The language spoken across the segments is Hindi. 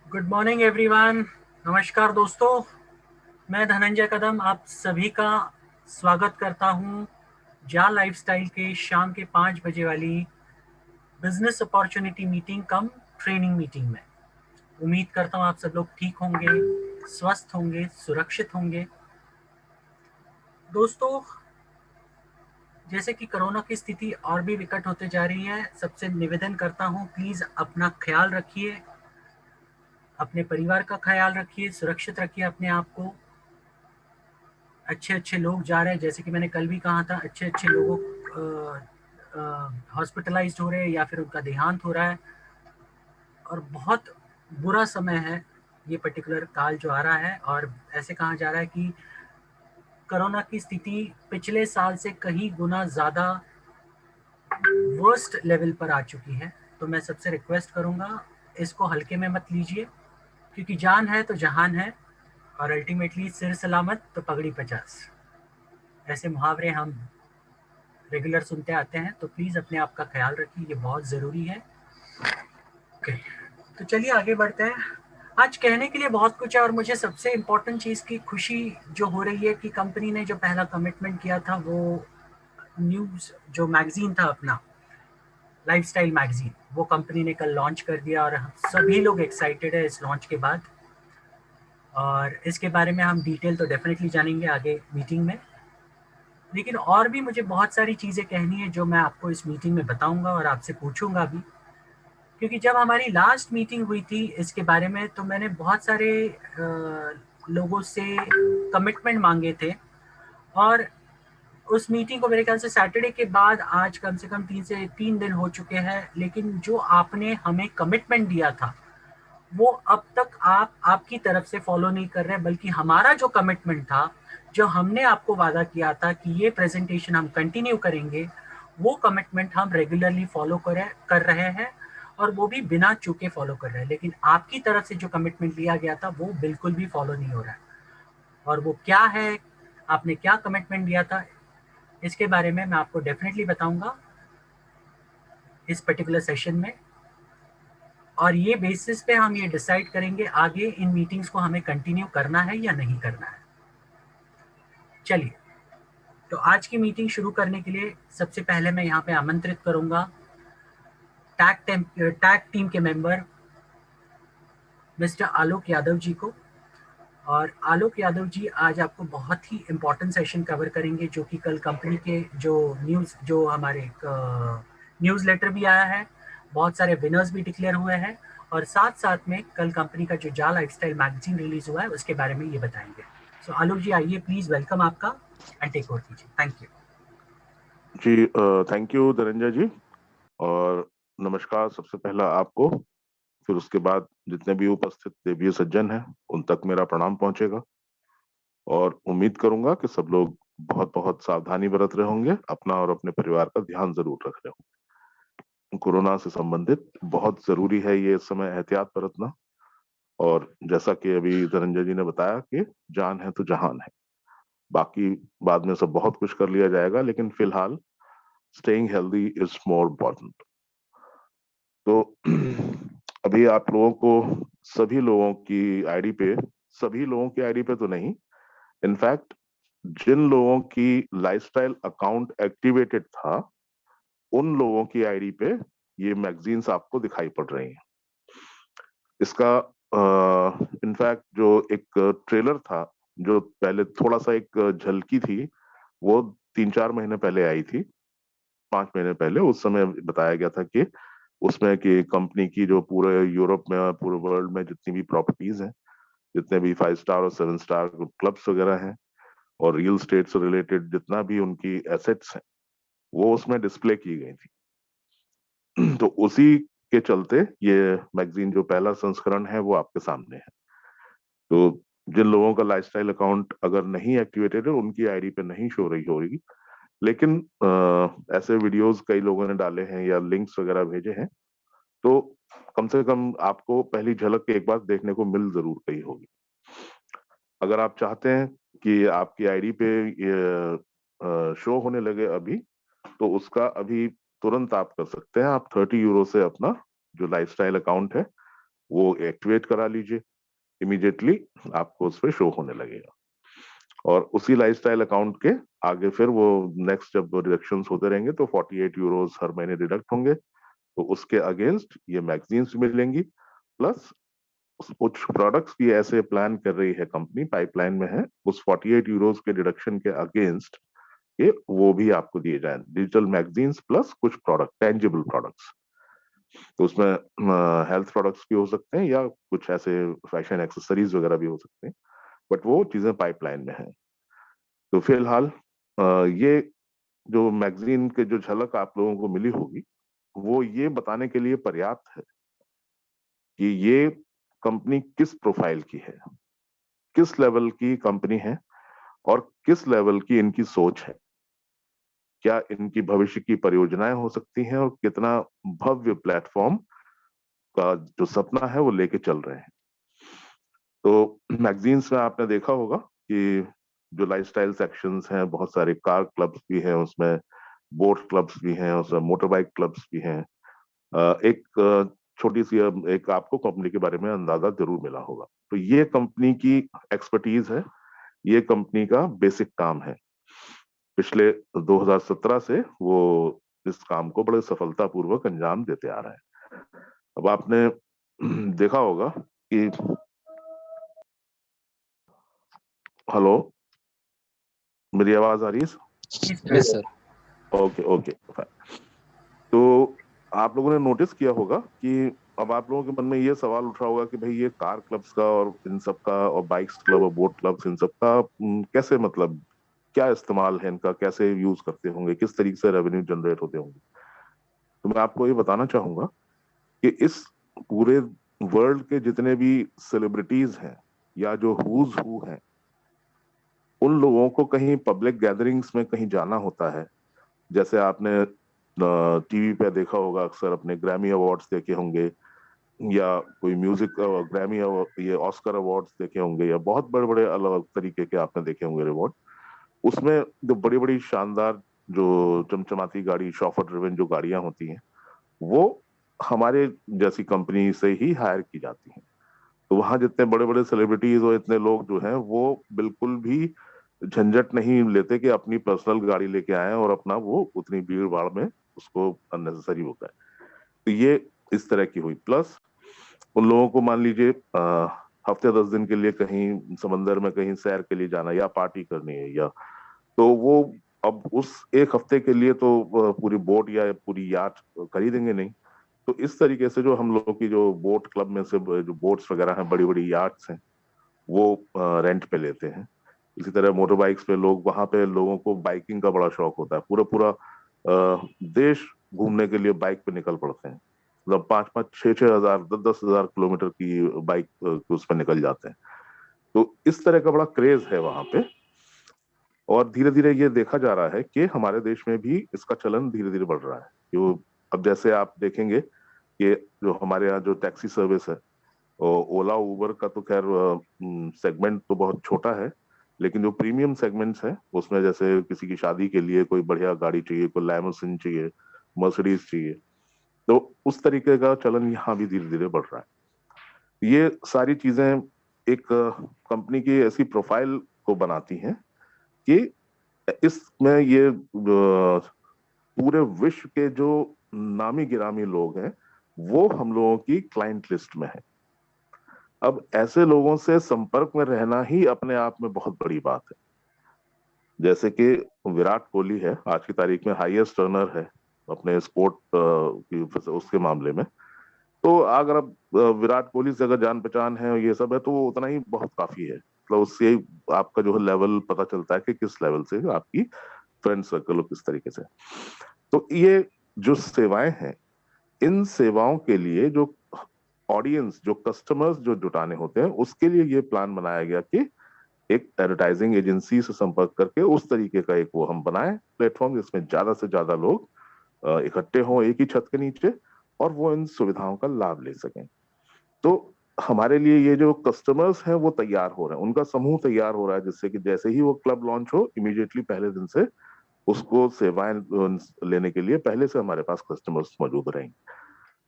Good morning everyone. नमस्कार दोस्तों, मैं धनंजय कदम आप सभी का स्वागत करता हूं जा लाइफस्टाइल के शाम के 5 बजे वाली बिजनेस अपॉर्चुनिटी मीटिंग कम ट्रेनिंग मीटिंग में। उम्मीद करता हूं आप सब लोग ठीक होंगे, स्वस्थ होंगे, सुरक्षित होंगे। दोस्तों, जैसे कि कोरोना की स्थिति और भी विकट होते जा रही है, सबसे निवेदन करता हूं प्लीज़ अपना ख्याल रखिए, अपने परिवार का ख्याल रखिए, सुरक्षित रखिए अपने आप को। अच्छे अच्छे लोग जा रहे हैं, जैसे कि मैंने कल भी कहा था, अच्छे अच्छे लोगों हॉस्पिटलाइज्ड हो रहे हैं या फिर उनका देहांत हो रहा है। और बहुत बुरा समय है ये पर्टिकुलर काल जो आ रहा है। और ऐसे कहा जा रहा है कि कोरोना की स्थिति पिछले साल से कहीं गुना ज़्यादा वर्स्ट लेवल पर आ चुकी है। तो मैं सबसे रिक्वेस्ट करूंगा, इसको हल्के में मत लीजिए, क्योंकि जान है तो जहान है, और अल्टीमेटली सिर सलामत तो पगड़ी 50। ऐसे मुहावरे हम रेगुलर सुनते आते हैं, तो प्लीज़ अपने आप का ख्याल रखिए, ये बहुत ज़रूरी है। ओके, तो चलिए आगे बढ़ते हैं। आज कहने के लिए बहुत कुछ है, और मुझे सबसे इम्पोर्टेंट चीज़ की खुशी जो हो रही है कि कंपनी ने जो पहला कमिटमेंट किया था, वो न्यूज़ जो मैगजीन था अपना, लाइफस्टाइल मैगजीन, वो कंपनी ने कल लॉन्च कर दिया। और सभी लोग एक्साइटेड है इस लॉन्च के बाद, और इसके बारे में हम डिटेल तो डेफिनेटली जानेंगे आगे मीटिंग में। लेकिन और भी मुझे बहुत सारी चीज़ें कहनी है जो मैं आपको इस मीटिंग में बताऊंगा और आपसे पूछूंगा भी। क्योंकि जब हमारी लास्ट मीटिंग हुई थी इसके बारे में, तो मैंने बहुत सारे लोगों से कमिटमेंट मांगे थे। और उस मीटिंग को मेरे ख्याल से सैटरडे के बाद आज कम से कम 3 दिन हो चुके हैं, लेकिन जो आपने हमें कमिटमेंट दिया था वो अब तक आप आपकी तरफ से फॉलो नहीं कर रहे, बल्कि हमारा जो कमिटमेंट था, जो हमने आपको वादा किया था कि ये प्रेजेंटेशन हम कंटिन्यू करेंगे, वो कमिटमेंट हम रेगुलरली फॉलो कर रहे हैं, और वो भी बिना चूके फॉलो कर रहे हैं। लेकिन आपकी तरफ से जो कमिटमेंट लिया गया था वो बिल्कुल भी फॉलो नहीं हो रहा है। और वो क्या है, आपने क्या कमिटमेंट दिया था, इसके बारे में मैं आपको डेफिनेटली बताऊंगा इस पर्टिकुलर सेशन में। और ये बेसिस पे हम ये डिसाइड करेंगे आगे इन मीटिंग्स को हमें कंटिन्यू करना है या नहीं करना है। चलिए, तो आज की मीटिंग शुरू करने के लिए सबसे पहले मैं यहाँ पे आमंत्रित करूंगा टैग टीम के मेंबर मिस्टर आलोक यादव जी को। और आलोक यादव जी आज आपको बहुत ही इम्पोर्टेंट सेशन कवर करेंगे, जो कि कल कंपनी के जो न्यूज़, जो हमारे न्यूज़ लेटर भी आया है, बहुत सारे विनर्स भी डिक्लेयर हुए हैं, और साथ साथ में कल कंपनी का जो जा लाइफस्टाइल मैगजीन रिलीज हुआ है उसके बारे में ये बताएंगे। सो आलोक जी आइए, प्लीज वेलकम आपका, एंड टेक ओवर कीजिए। Thank you. जी, थैंक यू धनंजय जी। और नमस्कार सबसे पहला आपको, फिर उसके बाद जितने भी उपस्थित देवीय सज्जन हैं उन तक मेरा प्रणाम पहुंचेगा। और उम्मीद करूंगा कि सब लोग बहुत बहुत सावधानी बरत रहे होंगे, अपना और अपने परिवार का ध्यान जरूर रख रहे होंगे। कोरोना से संबंधित बहुत जरूरी है ये इस समय एहतियात बरतना। और जैसा कि अभी धनंजय जी ने बताया कि जान है तो जहान है, बाकी बाद में सब बहुत कुछ कर लिया जाएगा, लेकिन फिलहाल staying healthy is more important. तो अभी आप लोगों को सभी लोगों की आईडी पे, सभी लोगों की आईडी पे तो नहीं, इनफैक्ट जिन लोगों की लाइफस्टाइल अकाउंट एक्टिवेटेड था उन लोगों की आईडी पे ये मैगजीन्स आपको दिखाई पड़ रही हैं। इसका इनफैक्ट जो एक ट्रेलर था, जो पहले थोड़ा सा एक झलकी थी, वो 3-4 महीने पहले आई थी, 5 महीने पहले। उस समय बताया गया था कि उसमें कि कंपनी की जो पूरे यूरोप में, पूरे वर्ल्ड में जितनी भी प्रॉपर्टीज हैं, जितने भी 5 स्टार और 7 स्टार क्लब्स वगैरह हैं, और रियल स्टेट से रिलेटेड जितना भी उनकी एसेट्स हैं, वो उसमें डिस्प्ले की गई थी। तो उसी के चलते ये मैगजीन जो पहला संस्करण है वो आपके सामने है। तो जिन लोगों का लाइफस्टाइल अकाउंट अगर नहीं एक्टिवेटेड है उनकी आईडी पे नहीं शो रही होगी, लेकिन ऐसे वीडियोस कई लोगों ने डाले हैं या लिंक्स वगैरह भेजे हैं, तो कम से कम आपको पहली झलक एक बार देखने को मिल जरूर गई होगी। अगर आप चाहते हैं कि आपकी आईडी पे ये शो होने लगे अभी, तो उसका अभी तुरंत आप कर सकते हैं। आप 30 यूरो से अपना जो लाइफस्टाइल अकाउंट है वो एक्टिवेट करा लीजिए, इमीडिएटली आपको उस पर शो होने लगेगा। और उसी लाइफस्टाइल अकाउंट के आगे फिर वो नेक्स्ट जब डिडक्शंस होते रहेंगे तो 48 यूरोस हर महीने डिडक्ट होंगे, तो उसके अगेंस्ट ये मैगजीन्स मिलेंगी। प्लस कुछ प्रोडक्ट्स भी ऐसे प्लान कर रही है कंपनी, पाइपलाइन में है, उस 48 यूरोस के डिडक्शन के अगेंस्ट ये वो भी आपको दिए जाए, डिजिटल मैगजीन्स प्लस कुछ प्रोडक्ट, टेंजिबल प्रोडक्ट्स। तो उसमें हेल्थ प्रोडक्ट्स भी हो सकते हैं या कुछ ऐसे फैशन एक्सेसरीज वगैरह भी हो सकते हैं, बट वो चीजें पाइपलाइन में है। तो फिलहाल ये जो मैगजीन के जो झलक आप लोगों को मिली होगी वो ये बताने के लिए पर्याप्त है कि ये कंपनी किस प्रोफाइल की है, किस लेवल की कंपनी है और किस लेवल की इनकी सोच है, क्या इनकी भविष्य की परियोजनाएं हो सकती हैं और कितना भव्य प्लेटफॉर्म का जो सपना है वो लेके चल रहे हैं। तो मैगजीन्स में आपने देखा होगा कि जो लाइफस्टाइल सेक्शंस हैं, बहुत सारे कार क्लब्स भी हैं उसमें, बोट क्लब्स भी हैं उसमें, मोटर बाइक क्लब्स भी हैं। एक छोटी सी एक आपको कंपनी के बारे में अंदाजा जरूर मिला होगा। तो ये कंपनी की एक्सपर्टीज है, ये कंपनी का बेसिक काम है। पिछले 2017 से वो इस काम को बड़े सफलतापूर्वक अंजाम देते आ रहे हैं। अब आपने देखा होगा कि हेलो, मेरी आवाज आ रही है? Yes sir. ओके ओके, तो आप लोगों ने नोटिस किया होगा कि अब आप लोगों के मन में ये सवाल उठ रहा होगा कि भाई ये कार क्लब्स का और इन सब का और बाइक्स क्लब और बोट क्लब्स इन सब का कैसे, मतलब क्या इस्तेमाल है इनका, कैसे यूज करते होंगे, किस तरीके से रेवेन्यू जनरेट होते होंगे। तो मैं आपको ये बताना चाहूंगा कि इस पूरे वर्ल्ड के जितने भी सेलिब्रिटीज हैं या जो हुज हु हैं, उन लोगों को कहीं पब्लिक गैदरिंग्स में कहीं जाना होता है, जैसे आपने टीवी पे देखा होगा, अक्सर अपने ग्रैमी अवार्ड्स देखे होंगे या कोई म्यूजिक ग्रैमी ये ऑस्कर अवार्ड्स देखे होंगे या बहुत बड़े बड़े अलग अलग तरीके के आपने देखे होंगे अवार्ड। उसमें जो बड़ी बड़ी शानदार जो चमचमाती गाड़ी, शॉफर ड्रिवन जो गाड़ियां होती हैं, वो हमारे जैसी कंपनी से ही हायर की जाती हैं। तो वहां जितने बड़े बड़े सेलिब्रिटीज और इतने लोग जो हैं वो बिल्कुल भी झंझट नहीं लेते कि अपनी पर्सनल गाड़ी लेके आए और अपना वो उतनी भीड़ भाड़ में उसको अननेसेसरी होता है। तो ये इस तरह की हुई। प्लस उन लोगों को मान लीजिए हफ्ते 10 दिन के लिए कहीं समंदर में कहीं सैर के लिए जाना या पार्टी करनी है, या तो वो अब उस एक हफ्ते के लिए तो पूरी बोट या पूरी याट खरीदेंगे नहीं। तो इस तरीके से जो हम लोगों की जो बोट क्लब में से जो बोट्स वगैरह हैं, बड़ी बड़ी याट्स हैं, वो रेंट पे लेते हैं। इसी तरह मोटर बाइक्स पे लोग, वहां पे लोगों को बाइकिंग का बड़ा शौक होता है, पूरा पूरा देश घूमने के लिए बाइक पे निकल पड़ते हैं। मतलब 5-5, 6-6 हजार, 10-10 हजार किलोमीटर की बाइक उस पर निकल जाते हैं। तो इस तरह का बड़ा क्रेज है वहां पे। और धीरे धीरे ये देखा जा रहा है कि हमारे देश में भी इसका चलन धीरे धीरे बढ़ रहा है। जो अब जैसे आप देखेंगे कि जो हमारे यहाँ जो टैक्सी सर्विस है, ओला उबर का तो खैर सेगमेंट तो बहुत छोटा है, लेकिन जो प्रीमियम सेगमेंट्स हैं उसमें जैसे किसी की शादी के लिए कोई बढ़िया गाड़ी चाहिए, कोई लैमोसिन चाहिए, मर्सिडीज चाहिए, तो उस तरीके का चलन यहाँ भी धीरे धीरे बढ़ रहा है। ये सारी चीजें एक कंपनी की ऐसी प्रोफाइल को बनाती हैं कि इसमें ये पूरे विश्व के जो नामी गिरामी लोग हैं वो हम लोगों की क्लाइंट लिस्ट में है। अब ऐसे लोगों से संपर्क में रहना ही अपने आप में बहुत बड़ी बात है। जैसे कि विराट कोहली है, आज की तारीख में हाईएस्ट रनर है अपने स्पोर्ट उसके मामले में। तो अगर अब विराट कोहली से अगर जान पहचान है और ये सब है तो वो उतना ही बहुत काफी है। मतलब उससे आपका जो लेवल पता चलता है कि किस लेवल से आपकी फ्रेंड सर्कल किस तरीके से। तो ये जो सेवाएं हैं, इन सेवाओं के लिए जो ऑडियंस, जो कस्टमर्स जो जुटाने होते हैं, उसके लिए ये प्लान बनाया गया कि एक एडवर्टाइजिंग एजेंसी से संपर्क करके उस तरीके का एक वो हम बनाए प्लेटफॉर्म जिसमें ज्यादा से ज्यादा लोग इकट्ठे हों एक ही छत के नीचे और वो इन सुविधाओं का लाभ ले सकें। तो हमारे लिए ये जो कस्टमर्स हैं वो तैयार हो रहे हैं, उनका समूह तैयार हो रहा है, जिससे कि जैसे ही वो क्लब लॉन्च हो इमीडिएटली पहले दिन से उसको सेवाएं लेने के लिए पहले से हमारे पास कस्टमर्स मौजूद रहेंगे।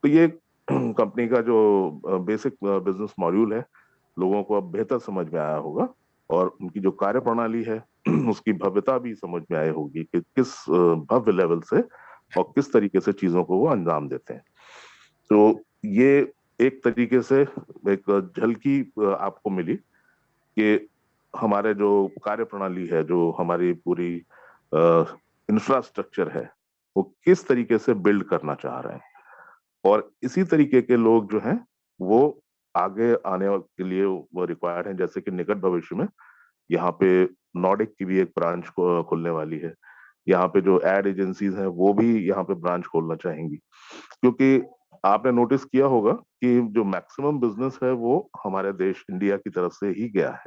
तो ये कंपनी का जो बेसिक बिजनेस मॉड्यूल है लोगों को अब बेहतर समझ में आया होगा, और उनकी जो कार्य प्रणाली है उसकी भव्यता भी समझ में आई होगी कि किस भव्य लेवल से और किस तरीके से चीजों को वो अंजाम देते हैं। तो ये एक तरीके से एक झलकी आपको मिली कि हमारे जो कार्य प्रणाली है, जो हमारी पूरी इंफ्रास्ट्रक्चर है, वो किस तरीके से बिल्ड करना चाह रहे हैं। और इसी तरीके के लोग जो हैं वो आगे आने के लिए वो रिक्वायर्ड हैं। जैसे कि निकट भविष्य में यहाँ पे नॉर्डिक की भी एक ब्रांच खुलने वाली है। यहाँ पे जो एड एजेंसीज हैं वो भी यहाँ पे ब्रांच खोलना चाहेंगी, क्योंकि आपने नोटिस किया होगा कि जो मैक्सिमम बिजनेस है वो हमारे देश इंडिया की तरफ से ही गया है।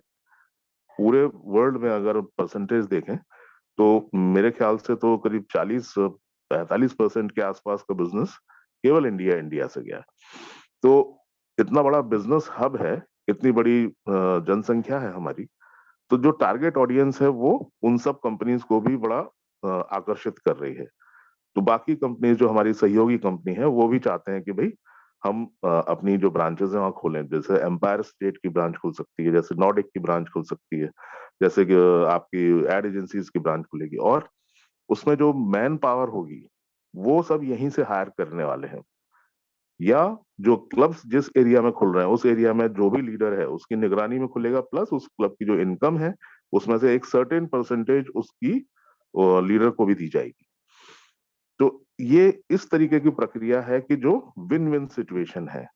पूरे वर्ल्ड में अगर परसेंटेज देखें तो मेरे ख्याल से तो करीब 40-45% के आसपास का बिजनेस केवल इंडिया से गया है। तो इतना बड़ा बिजनेस हब है, इतनी बड़ी जनसंख्या है हमारी, तो जो टारगेट ऑडियंस है वो उन सब कंपनीज को भी बड़ा आकर्षित कर रही है। तो बाकी कंपनीज जो हमारी सहयोगी कंपनी है वो भी चाहते हैं कि भाई हम अपनी जो ब्रांचेस है वहाँ खोलें। जैसे एम्पायर स्टेट की ब्रांच खुल सकती है, जैसे नॉर्डिक की ब्रांच खुल सकती है, जैसे कि आपकी एड एजेंसीज की ब्रांच खुलेगी, और उसमें जो मैन पावर होगी वो सब यहीं से हायर करने वाले हैं। या जो क्लब्स जिस एरिया में खुल रहे हैं उस एरिया में जो भी लीडर है उसकी निगरानी में खुलेगा, प्लस उस क्लब की जो इनकम है उसमें से एक सर्टेन परसेंटेज उसकी लीडर को भी दी जाएगी। तो ये इस तरीके की प्रक्रिया है कि जो विन विन सिचुएशन है।